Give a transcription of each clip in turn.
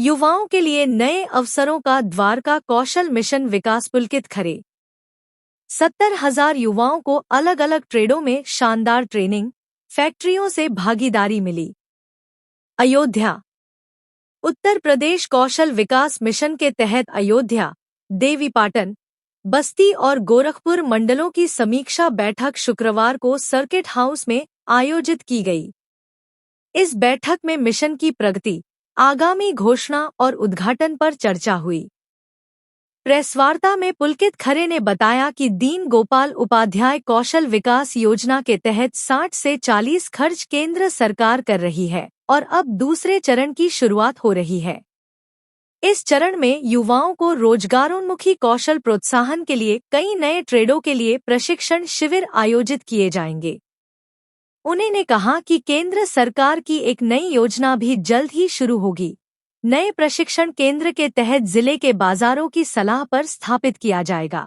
युवाओं के लिए नए अवसरों का द्वार का कौशल मिशन विकास पुलकित खरे। 70,000 युवाओं को अलग अलग ट्रेडों में शानदार ट्रेनिंग, फैक्ट्रियों से भागीदारी मिली। अयोध्या। उत्तर प्रदेश कौशल विकास मिशन के तहत अयोध्या, देवीपाटन, बस्ती और गोरखपुर मंडलों की समीक्षा बैठक शुक्रवार को सर्किट हाउस में आयोजित की गई। इस बैठक में मिशन की प्रगति, आगामी घोषणा और उद्घाटन पर चर्चा हुई। प्रेसवार्ता में पुलकित खरे ने बताया कि दीन गोपाल उपाध्याय कौशल विकास योजना के तहत 60 से 40 खर्च केंद्र सरकार कर रही है और अब दूसरे चरण की शुरुआत हो रही है। इस चरण में युवाओं को रोजगारोन्मुखी कौशल प्रोत्साहन के लिए कई नए ट्रेडों के लिए प्रशिक्षण शिविर आयोजित किए जाएंगे। उन्होंने कहा कि केंद्र सरकार की एक नई योजना भी जल्द ही शुरू होगी। नए प्रशिक्षण केंद्र के तहत जिले के बाजारों की सलाह पर स्थापित किया जाएगा।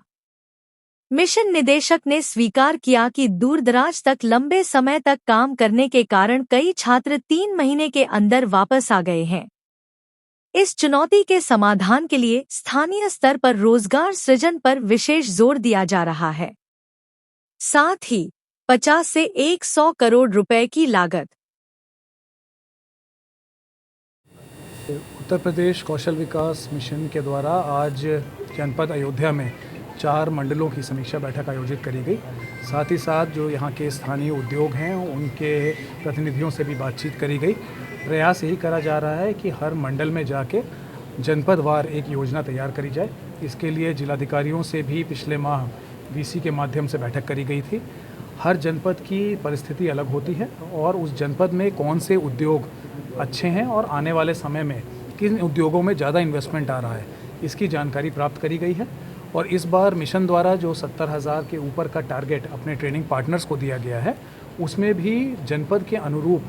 मिशन निदेशक ने स्वीकार किया कि दूरदराज तक लंबे समय तक काम करने के कारण कई छात्र 3 महीने के अंदर वापस आ गए हैं। इस चुनौती के समाधान के लिए स्थानीय स्तर पर रोजगार सृजन पर विशेष जोर दिया जा रहा है। साथ ही 50 से 100 करोड़ रुपए की लागत। उत्तर प्रदेश कौशल विकास मिशन के द्वारा आज जनपद अयोध्या में 4 मंडलों की समीक्षा बैठक आयोजित करी गई। साथ ही साथ जो यहाँ के स्थानीय उद्योग हैं उनके प्रतिनिधियों से भी बातचीत करी गई। प्रयास यही करा जा रहा है कि हर मंडल में जाके जनपदवार एक योजना तैयार करी जाए। इसके लिए जिलाधिकारियों से भी पिछले माह वीसी के माध्यम से बैठक करी गई थी। हर जनपद की परिस्थिति अलग होती है और उस जनपद में कौन से उद्योग अच्छे हैं और आने वाले समय में किन उद्योगों में ज़्यादा इन्वेस्टमेंट आ रहा है, इसकी जानकारी प्राप्त करी गई है। और इस बार मिशन द्वारा जो 70,000 के ऊपर का टारगेट अपने ट्रेनिंग पार्टनर्स को दिया गया है, उसमें भी जनपद के अनुरूप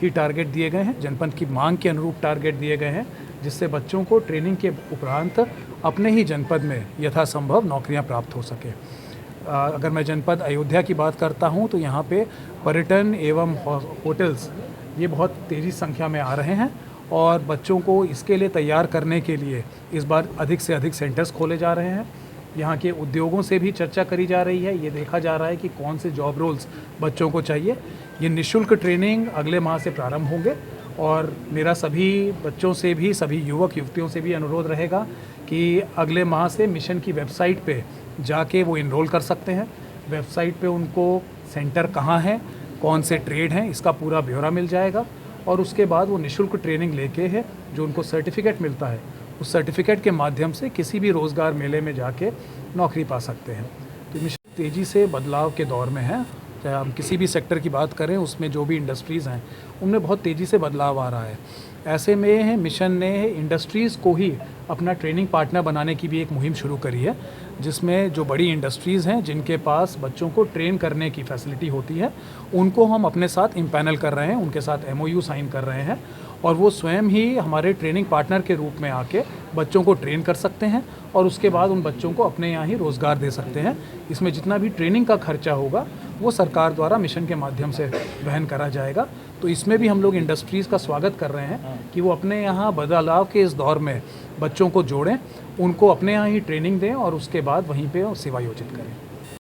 ही टारगेट दिए गए हैं, जनपद की मांग के अनुरूप टारगेट दिए गए हैं, जिससे बच्चों को ट्रेनिंग के उपरांत अपने ही जनपद में यथासंभव नौकरियां प्राप्त हो सके। अगर मैं जनपद अयोध्या की बात करता हूं तो यहाँ पे पर्यटन एवं होटल्स ये बहुत तेज़ी संख्या में आ रहे हैं और बच्चों को इसके लिए तैयार करने के लिए इस बार अधिक से अधिक सेंटर्स खोले जा रहे हैं। यहाँ के उद्योगों से भी चर्चा करी जा रही है। ये देखा जा रहा है कि कौन से जॉब रोल्स बच्चों को चाहिए। ये निःशुल्क ट्रेनिंग अगले माह से प्रारंभ होंगे और मेरा सभी बच्चों से भी, सभी युवक युवतियों से भी अनुरोध रहेगा कि अगले माह से मिशन की वेबसाइट पे जाके वो इनरोल कर सकते हैं। वेबसाइट पे उनको सेंटर कहाँ है, कौन से ट्रेड हैं, इसका पूरा ब्यौरा मिल जाएगा और उसके बाद वो निःशुल्क ट्रेनिंग लेके है जो उनको सर्टिफिकेट मिलता है, उस सर्टिफिकेट के माध्यम से किसी भी रोज़गार मेले में जाके नौकरी पा सकते हैं। तो मिशन तेज़ी से बदलाव के दौर में है। चाहे हम किसी भी सेक्टर की बात करें, उसमें जो भी इंडस्ट्रीज़ हैं उनमें बहुत तेज़ी से बदलाव आ रहा है। ऐसे में मिशन ने इंडस्ट्रीज़ को ही अपना ट्रेनिंग पार्टनर बनाने की भी एक मुहिम शुरू करी है, जिसमें जो बड़ी इंडस्ट्रीज़ हैं जिनके पास बच्चों को ट्रेन करने की फैसिलिटी होती है, उनको हम अपने साथ इम्पैनल कर रहे हैं, उनके साथ MOU साइन कर रहे हैं और वो स्वयं ही हमारे ट्रेनिंग पार्टनर के रूप में आके बच्चों को ट्रेन कर सकते हैं और उसके बाद उन बच्चों को अपने यहाँ ही रोज़गार दे सकते हैं। इसमें जितना भी ट्रेनिंग का खर्चा होगा वो सरकार द्वारा मिशन के माध्यम से वहन करा जाएगा। तो इसमें भी हम लोग इंडस्ट्रीज़ का स्वागत कर रहे हैं कि वो अपने यहाँ बदलाव के इस दौर में बच्चों को जोड़ें, उनको अपने यहाँ ही ट्रेनिंग दें और उसके बाद वहीं पे सेवा योजित करें।